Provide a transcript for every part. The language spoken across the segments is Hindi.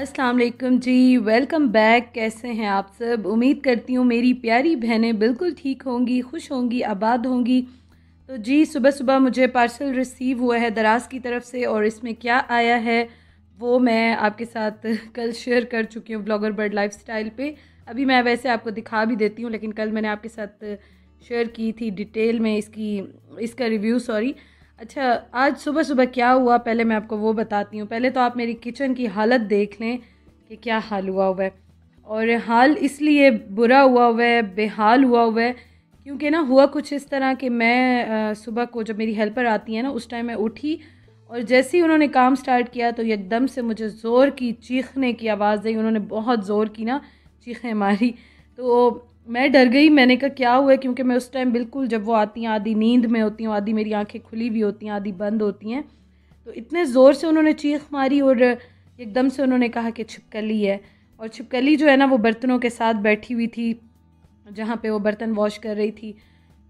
अस्सलाम वालेकुम जी। Welcome back. कैसे हैं आप सब? उम्मीद करती हूँ मेरी प्यारी बहनें बिल्कुल ठीक होंगी, खुश होंगी, आबाद होंगी। तो जी सुबह सुबह मुझे पार्सल रिसीव हुआ है दराज़ की तरफ से, और इसमें क्या आया है वो मैं आपके साथ कल शेयर कर चुकी हूँ ब्लॉगर बर्ड लाइफस्टाइल पे। अभी मैं वैसे आपको दिखा भी देती हूँ, लेकिन कल मैंने आपके साथ शेयर की थी डिटेल में इसका रिव्यू। सॉरी। अच्छा, आज सुबह सुबह क्या हुआ पहले मैं आपको वो बताती हूँ। पहले तो आप मेरी किचन की हालत देख लें कि क्या हाल हुआ है। और हाल इसलिए बुरा हुआ है, बेहाल हुआ है, क्योंकि ना हुआ कुछ इस तरह कि मैं सुबह को जब मेरी हेल्पर आती है ना उस टाइम मैं उठी, और जैसे ही उन्होंने काम स्टार्ट किया तो एकदम से मुझे ज़ोर की चीखने की आवाज़ आई। उन्होंने बहुत ज़ोर की ना चीखें मारी, तो मैं डर गई। मैंने कहा क्या हुआ है, क्योंकि मैं उस टाइम बिल्कुल जब वो आती हैं आधी नींद में होती हूँ, आधी मेरी आंखें खुली भी होती हैं, आधी बंद होती हैं। तो इतने ज़ोर से उन्होंने चीख मारी और एकदम से उन्होंने कहा कि छिपकली है। और छिपकली जो है ना वो बर्तनों के साथ बैठी हुई थी जहाँ पे वो बर्तन वॉश कर रही थी।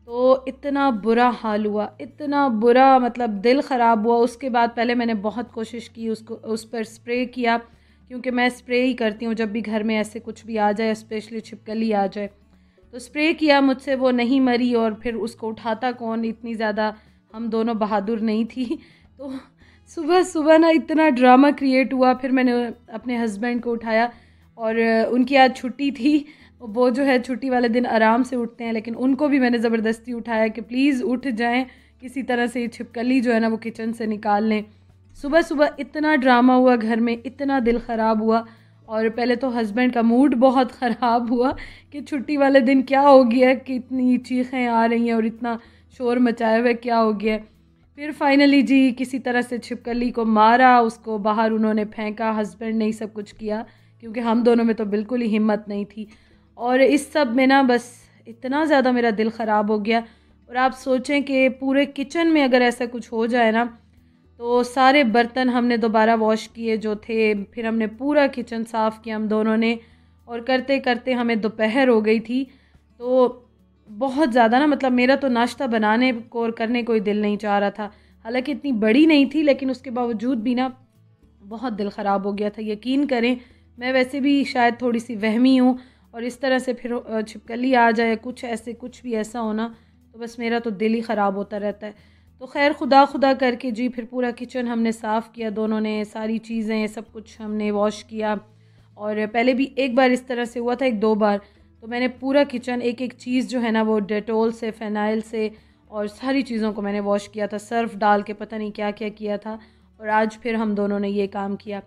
तो इतना बुरा हाल हुआ, इतना बुरा, मतलब दिल ख़राब हुआ। उसके बाद पहले मैंने बहुत कोशिश की, उसको उस पर स्प्रे किया, क्योंकि मैं स्प्रे ही करती हूँ जब भी घर में ऐसे कुछ भी आ जाए, स्पेशली छिपकली आ जाए। तो स्प्रे किया, मुझसे वो नहीं मरी, और फिर उसको उठाता कौन, इतनी ज़्यादा हम दोनों बहादुर नहीं थी। तो सुबह सुबह ना इतना ड्रामा क्रिएट हुआ। फिर मैंने अपने हस्बैंड को उठाया, और उनकी आज छुट्टी थी। वो जो है छुट्टी वाले दिन आराम से उठते हैं, लेकिन उनको भी मैंने ज़बरदस्ती उठाया कि प्लीज़ उठ जाएं, किसी तरह से ये छिपकली जो है ना वो किचन से निकाल लें। सुबह सुबह इतना ड्रामा हुआ घर में, इतना दिल ख़राब हुआ। और पहले तो हस्बैंड का मूड बहुत ख़राब हुआ कि छुट्टी वाले दिन क्या हो गया है कि इतनी चीखें आ रही हैं और इतना शोर मचाया हुआ है, क्या हो गया है। फिर फाइनली जी किसी तरह से छिपकली को मारा, उसको बाहर उन्होंने फेंका, हस्बैंड ने ही सब कुछ किया, क्योंकि हम दोनों में तो बिल्कुल ही हिम्मत नहीं थी। और इस सब में ना बस इतना ज़्यादा मेरा दिल ख़राब हो गया। और आप सोचें कि पूरे किचन में अगर ऐसा कुछ हो जाए ना, तो सारे बर्तन हमने दोबारा वॉश किए जो थे, फिर हमने पूरा किचन साफ़ किया हम दोनों ने, और करते करते हमें दोपहर हो गई थी। तो बहुत ज़्यादा ना, मतलब मेरा तो नाश्ता बनाने को और करने को ही दिल नहीं चाह रहा था। हालांकि इतनी बड़ी नहीं थी, लेकिन उसके बावजूद भी ना बहुत दिल ख़राब हो गया था। यकीन करें, मैं वैसे भी शायद थोड़ी सी वहमी हूँ, और इस तरह से फिर छिपकली आ जाए, कुछ भी ऐसा होना, तो बस मेरा तो दिल ही ख़राब होता रहता है। तो खैर खुदा खुदा करके जी फिर पूरा किचन हमने साफ़ किया दोनों ने, सारी चीज़ें सब कुछ हमने वॉश किया। और पहले भी एक बार इस तरह से हुआ था, एक दो बार। तो मैंने पूरा किचन एक एक चीज़ जो है ना वो डेटोल से, फ़िनाइल से, और सारी चीज़ों को मैंने वॉश किया था, सर्फ़ डाल के पता नहीं क्या क्या किया था। और आज फिर हम दोनों ने ये काम किया।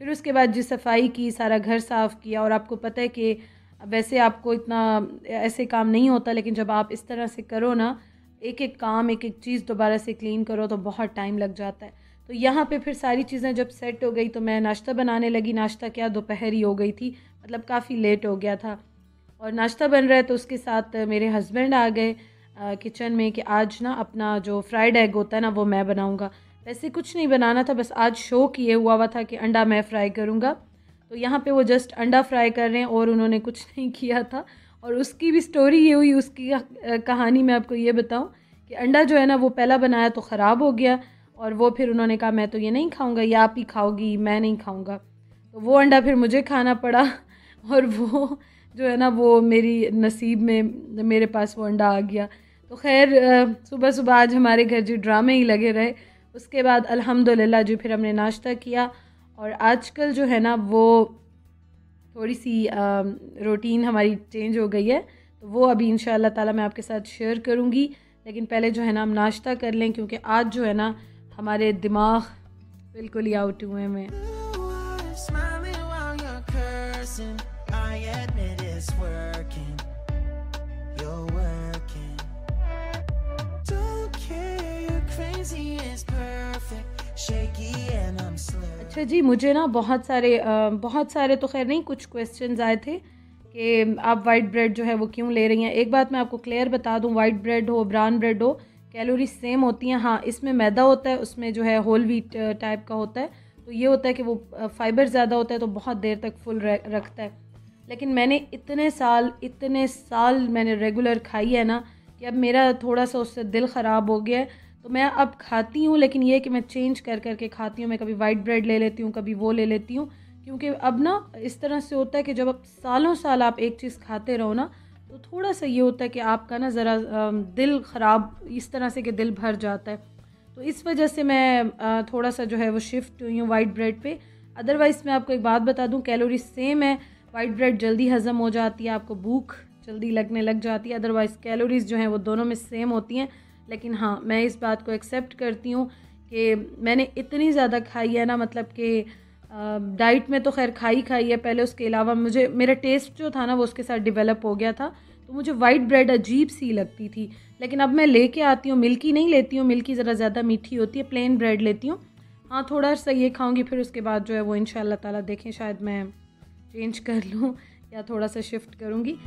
फिर उसके बाद जी सफाई की, सारा घर साफ़ किया। और आपको पता है कि वैसे आपको इतना ऐसे काम नहीं होता, लेकिन जब आप इस तरह से करो ना, एक एक काम, एक एक चीज़ दोबारा से क्लीन करो, तो बहुत टाइम लग जाता है। तो यहाँ पे फिर सारी चीज़ें जब सेट हो गई तो मैं नाश्ता बनाने लगी। नाश्ता क्या, दोपहर ही हो गई थी, मतलब काफ़ी लेट हो गया था। और नाश्ता बन रहा है तो उसके साथ मेरे हस्बैंड आ गए किचन में कि आज ना अपना जो फ्राइड एग होता है ना वो मैं बनाऊँगा। वैसे कुछ नहीं बनाना था, बस आज शो किए हुआ था कि अंडा मैं फ़्राई करूँगा। तो यहाँ पे वो जस्ट अंडा फ्राई कर रहे हैं, और उन्होंने कुछ नहीं किया था। और उसकी भी स्टोरी ये हुई, उसकी कहानी मैं आपको ये बताऊँ कि अंडा जो है ना वो पहला बनाया तो ख़राब हो गया, और वो फिर उन्होंने कहा मैं तो ये नहीं खाऊंगा, ये आप ही खाओगी, मैं नहीं खाऊंगा। तो वो अंडा फिर मुझे खाना पड़ा। और वो जो है ना वो मेरी नसीब में मेरे पास वो अंडा आ गया। तो खैर सुबह सुबह आज हमारे घर जी ड्रामे ही लगे रहे। उसके बाद अल्हम्दुलिल्लाह जी फिर हमने नाश्ता किया। और आजकल जो है ना वो थोड़ी सी रूटीन हमारी चेंज हो गई है, तो वो अभी इंशाअल्लाह ताला मैं आपके साथ शेयर करूँगी। लेकिन पहले जो है ना हम नाश्ता कर लें, क्योंकि आज जो है ना हमारे दिमाग बिल्कुल ही आउट हुए हैं। अच्छा जी, मुझे ना बहुत सारे तो खैर नहीं, कुछ क्वेश्चंस आए थे कि आप वाइट ब्रेड जो है वो क्यों ले रही हैं। एक बात मैं आपको क्लियर बता दूं, वाइट ब्रेड हो, ब्राउन ब्रेड हो, कैलोरी सेम होती हैं। हाँ, इसमें मैदा होता है, उसमें जो है होल व्हीट टाइप का होता है। तो ये होता है कि वो फाइबर ज़्यादा होता है, तो बहुत देर तक फुल रखता है। लेकिन मैंने इतने साल मैंने रेगुलर खाई है ना, कि अब मेरा थोड़ा सा उससे दिल ख़राब हो गया है। तो मैं अब खाती हूँ, लेकिन ये कि मैं चेंज कर कर के खाती हूँ। मैं कभी वाइट ब्रेड ले लेती हूँ, कभी वो ले लेती हूँ, क्योंकि अब ना इस तरह से होता है कि जब आप सालों साल आप एक चीज़ खाते रहो ना, तो थोड़ा सा ये होता है कि आपका ना ज़रा दिल ख़राब इस तरह से कि दिल भर जाता है। तो इस वजह से मैं थोड़ा सा जो है वो शिफ्ट हुई हूँ वाइट ब्रेड पे। अदरवाइज़ मैं आपको एक बात बता दूँ, कैलोरी सेम है, वाइट ब्रेड जल्दी हज़म हो जाती है, आपको भूख जल्दी लगने लग जाती है। अदरवाइज़ कैलोरीज़ जो हैं वो दोनों में सेम होती हैं। लेकिन हाँ, मैं इस बात को एक्सेप्ट करती हूँ कि मैंने इतनी ज़्यादा खाई है ना, मतलब कि डाइट में तो खैर खाई है पहले, उसके अलावा मुझे मेरा टेस्ट जो था ना वो उसके साथ डेवलप हो गया था। तो मुझे वाइट ब्रेड अजीब सी लगती थी, लेकिन अब मैं लेके आती हूँ, मिल्की नहीं लेती हूँ, मिल्की ज़रा ज़्यादा मीठी होती है, प्लेन ब्रेड लेती हूँ। हाँ, थोड़ा सा ये खाऊंगी, फिर उसके बाद जो है वो इंशाल्लाह ताला देखें शायद मैं चेंज कर लूँ या थोड़ा सा शिफ्ट करूँगी।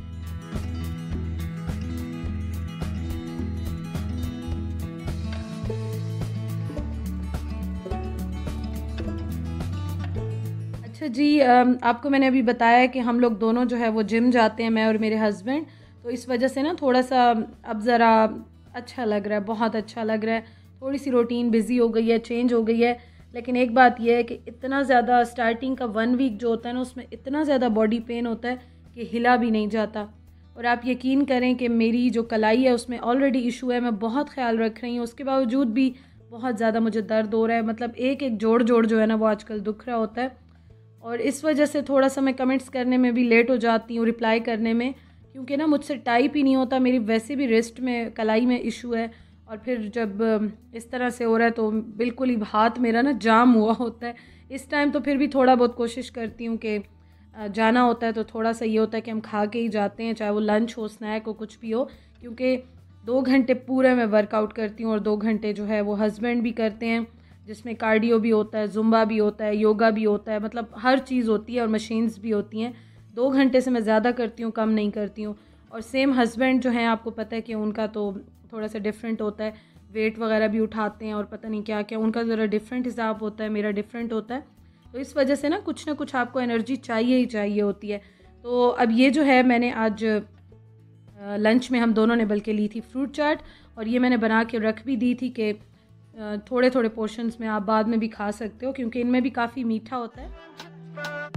अच्छा जी, आपको मैंने अभी बताया कि हम लोग दोनों जो है वो जिम जाते हैं, मैं और मेरे हस्बैंड। तो इस वजह से ना थोड़ा सा अब ज़रा अच्छा लग रहा है, बहुत अच्छा लग रहा है। थोड़ी सी रूटीन बिज़ी हो गई है, चेंज हो गई है। लेकिन एक बात यह है कि इतना ज़्यादा स्टार्टिंग का 1 वीक जो होता है ना, उसमें इतना ज़्यादा बॉडी पेन होता है कि हिला भी नहीं जाता। और आप यकीन करें कि मेरी जो कलाई है उसमें ऑलरेडी इशू है, मैं बहुत ख्याल रख रही हूँ, उसके बावजूद भी बहुत ज़्यादा मुझे दर्द हो रहा है। मतलब एक एक जोड़ जो है ना वो आजकल दुख रहा होता है। और इस वजह से थोड़ा सा मैं कमेंट्स करने में भी लेट हो जाती हूँ, रिप्लाई करने में, क्योंकि ना मुझसे टाइप ही नहीं होता। मेरी वैसे भी रिस्ट में, कलाई में इशू है, और फिर जब इस तरह से हो रहा है तो बिल्कुल ही हाथ मेरा ना जाम हुआ होता है। इस टाइम तो फिर भी थोड़ा बहुत कोशिश करती हूँ कि जाना होता है तो थोड़ा सा ये होता है कि हम खा के ही जाते हैं, चाहे वो लंच हो, स्नैक हो, कुछ भी हो, क्योंकि 2 घंटे पूरे मैं वर्कआउट करती हूँ और 2 घंटे जो है वो हस्बैंड भी करते हैं, जिसमें कार्डियो भी होता है, जुम्बा भी होता है, योगा भी होता है, मतलब हर चीज़ होती है और मशीन्स भी होती हैं। 2 घंटे से मैं ज़्यादा करती हूँ, कम नहीं करती हूँ। और सेम हस्बैंड जो हैं, आपको पता है कि उनका तो थोड़ा सा डिफरेंट होता है, वेट वगैरह भी उठाते हैं और पता नहीं क्या क्या, उनका ज़रा डिफरेंट हिसाब होता है, मेरा डिफरेंट होता है। तो इस वजह से ना कुछ आपको एनर्जी चाहिए ही चाहिए होती है। तो अब ये जो है, मैंने आज लंच में हम दोनों ने बल्कि ली थी फ्रूट चाट, और ये मैंने बना के रख भी दी थी कि थोड़े थोड़े पोर्शंस में आप बाद में भी खा सकते हो, क्योंकि इनमें भी काफ़ी मीठा होता है।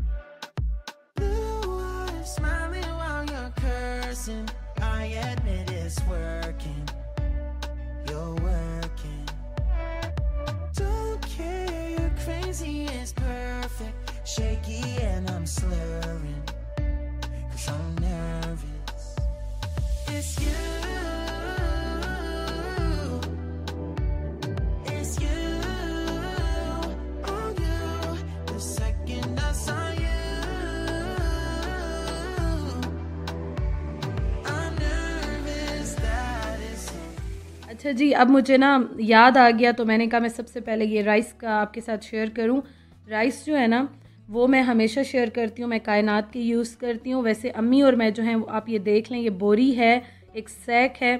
अच्छा जी, अब मुझे ना याद आ गया, तो मैंने कहा मैं सबसे पहले ये राइस का आपके साथ शेयर करूं। राइस जो है ना वो मैं हमेशा शेयर करती हूँ, मैं कायनात की यूज़ करती हूँ। वैसे अम्मी और मैं जो हैं, आप ये देख लें, ये बोरी है, एक सैक है,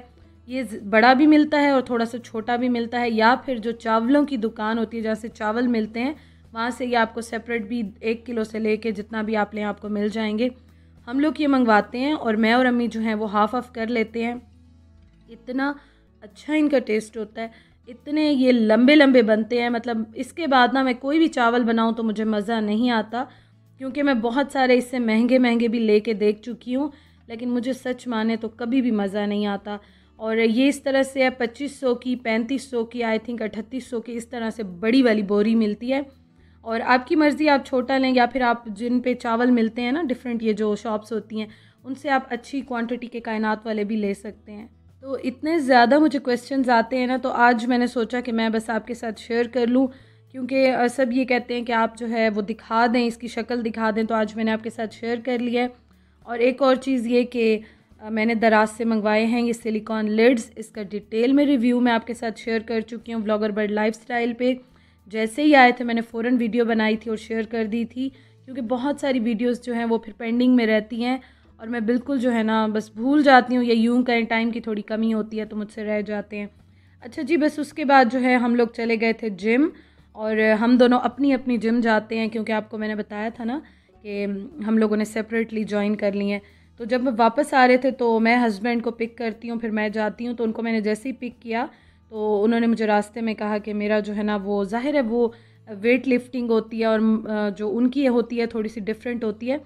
ये बड़ा भी मिलता है और थोड़ा सा छोटा भी मिलता है, या फिर जो चावलों की दुकान होती है जहाँ से चावल मिलते हैं, वहाँ से ये आपको सेपरेट भी 1 किलो से लेके जितना भी आप लें आपको मिल जाएंगे। हम लोग ये मंगवाते हैं और मैं और अम्मी जो हैं वो हाफ़ ऑफ कर लेते हैं। इतना अच्छा इनका टेस्ट होता है, इतने ये लंबे लंबे बनते हैं। मतलब इसके बाद ना मैं कोई भी चावल बनाऊं तो मुझे मज़ा नहीं आता, क्योंकि मैं बहुत सारे इससे महंगे महंगे भी लेके देख चुकी हूँ, लेकिन मुझे सच माने तो कभी भी मज़ा नहीं आता। और ये इस तरह से है, 2500 की, 3500 की, आई थिंक 3800 की, इस तरह से बड़ी वाली बोरी मिलती है। और आपकी मर्ज़ी, आप छोटा लें या फिर आप जिन पे चावल मिलते हैं ना डिफरेंट, ये जो शॉप्स होती हैं, उनसे आप अच्छी क्वांटिटी के कायनात वाले भी ले सकते हैं। तो इतने ज़्यादा मुझे क्वेश्चंस आते हैं ना, तो आज मैंने सोचा कि मैं बस आपके साथ शेयर कर लूँ, क्योंकि सब ये कहते हैं कि आप जो है वो दिखा दें, इसकी शक्ल दिखा दें, तो आज मैंने आपके साथ शेयर कर लिया है। और एक और चीज़ ये कि मैंने दराज से मंगवाए हैं ये सिलिकॉन लिड्स, इसका डिटेल में रिव्यू मैं आपके साथ शेयर कर चुकी हूँ व्लॉगर बर्ड लाइफस्टाइल पे। जैसे ही आए थे मैंने फ़ौरन वीडियो बनाई थी और शेयर कर दी थी, क्योंकि बहुत सारी वीडियोज़ जो हैं वो फिर पेंडिंग में रहती हैं और मैं बिल्कुल जो है ना बस भूल जाती हूँ, या यूँ करें टाइम की थोड़ी कमी होती है तो मुझसे रह जाते हैं। अच्छा जी, बस उसके बाद जो है हम लोग चले गए थे जिम, और हम दोनों अपनी अपनी जिम जाते हैं, क्योंकि आपको मैंने बताया था ना कि हम लोगों ने सेपरेटली ज्वाइन कर ली हैं। तो जब वापस आ रहे थे तो मैं हस्बैंड को पिक करती हूँ, फिर मैं जाती हूँ। तो उनको मैंने जैसे ही पिक किया तो उन्होंने मुझे रास्ते में कहा कि मेरा जो है ना वो ज़ाहिर है वो वेट लिफ्टिंग होती है और जो उनकी होती है थोड़ी सी डिफरेंट होती है।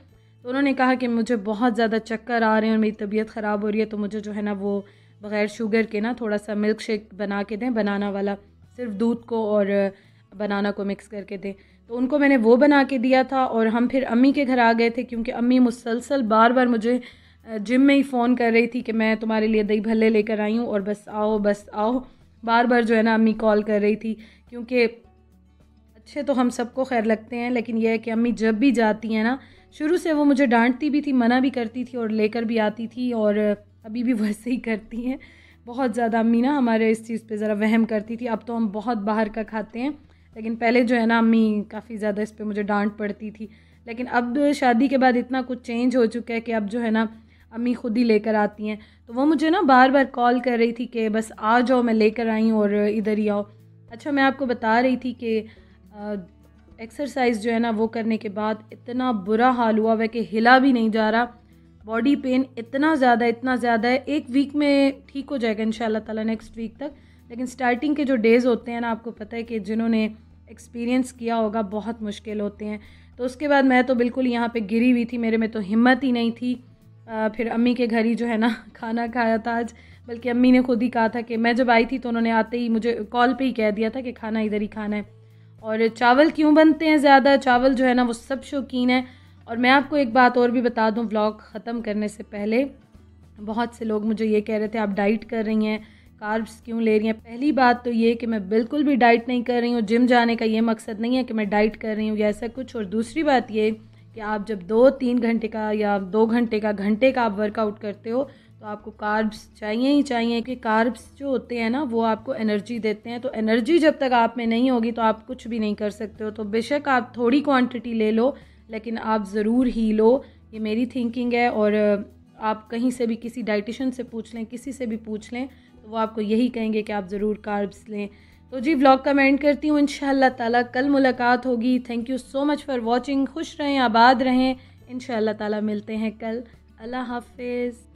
तो उन्होंने कहा कि मुझे बहुत ज़्यादा चक्कर आ रहे हैं और मेरी तबीयत ख़राब हो रही है, तो मुझे जो है ना वो बग़ैर शुगर के ना थोड़ा सा मिल्क शेक बना के दें, बनाना वाला, सिर्फ दूध को और बनाना को मिक्स करके दें। तो उनको मैंने वो बना के दिया था और हम फिर अम्मी के घर आ गए थे, क्योंकि अम्मी मुसलसल बार बार मुझे जिम में ही फ़ोन कर रही थी कि मैं तुम्हारे लिए दही भल्ले लेकर आई हूँ और बस आओ बस आओ। बार बार जो है ना अम्मी कॉल कर रही थी, क्योंकि अच्छे तो हम सबको खैर लगते हैं, लेकिन यह है कि अम्मी जब भी जाती हैं ना, शुरू से वो मुझे डांटती भी थी, मना भी करती थी और लेकर भी आती थी, और अभी भी वैसे ही करती हैं। बहुत ज़्यादा अम्मी ना हमारे इस चीज़ पे ज़रा वहम करती थी। अब तो हम बहुत बाहर का खाते हैं, लेकिन पहले जो है ना अम्मी काफ़ी ज़्यादा इस पे मुझे डांट पड़ती थी। लेकिन अब शादी के बाद इतना कुछ चेंज हो चुका है कि अब जो है ना अम्मी ख़ुद ही लेकर आती हैं। तो वो मुझे ना बार बार कॉल कर रही थी कि बस आ जाओ, मैं लेकर आई हूँ और इधर ही आओ। अच्छा, मैं आपको बता रही थी कि एक्सरसाइज़ जो है ना वो करने के बाद इतना बुरा हाल हुआ वह कि हिला भी नहीं जा रहा। बॉडी पेन इतना ज़्यादा है। एक वीक में ठीक हो जाएगा इंशाल्लाह ताला, नेक्स्ट वीक तक। लेकिन स्टार्टिंग के जो डेज़ होते हैं ना, आपको पता है कि जिन्होंने एक्सपीरियंस किया होगा, बहुत मुश्किल होते हैं। तो उसके बाद मैं तो बिल्कुल यहाँ पे गिरी हुई थी, मेरे में तो हिम्मत ही नहीं थी। फिर अम्मी के घर ही जो है ना खाना खाया था आज, बल्कि अम्मी ने खुद ही कहा था कि मैं जब आई थी तो उन्होंने आते ही मुझे कॉल पे ही कह दिया था कि खाना इधर ही खाना है। और चावल क्यों बनते हैं ज़्यादा, चावल जो है ना वो सब शौकीन है। और मैं आपको एक बात और भी बता दूं व्लॉग ख़त्म करने से पहले, बहुत से लोग मुझे ये कह रहे थे आप डाइट कर रही हैं, कार्ब्स क्यों ले रही हैं। पहली बात तो ये कि मैं बिल्कुल भी डाइट नहीं कर रही हूँ, जिम जाने का ये मकसद नहीं है कि मैं डाइट कर रही हूँ या ऐसा कुछ। और दूसरी बात ये कि आप जब 2-3 घंटे का या 2 घंटे का आप वर्कआउट करते हो तो आपको कार्ब्स चाहिए ही चाहिए, कि कार्ब्स जो होते हैं ना वो आपको एनर्जी देते हैं। तो एनर्जी जब तक आप में नहीं होगी तो आप कुछ भी नहीं कर सकते हो। तो बेशक आप थोड़ी क्वांटिटी ले लो, लेकिन आप ज़रूर ही लो, ये मेरी थिंकिंग है। और आप कहीं से भी किसी डाइटिशियन से पूछ लें, किसी से भी पूछ लें, तो वो आपको यही कहेंगे कि आप ज़रूर कार्ब्स लें। तो जी व्लॉग का मैं एंड करती हूँ, इंशाअल्लाह ताला कल मुलाकात होगी। Thank you so much for watching. खुश रहें, आबाद रहें, इंशाअल्लाह ताला मिलते हैं कल। अल्लाह हाफिज़।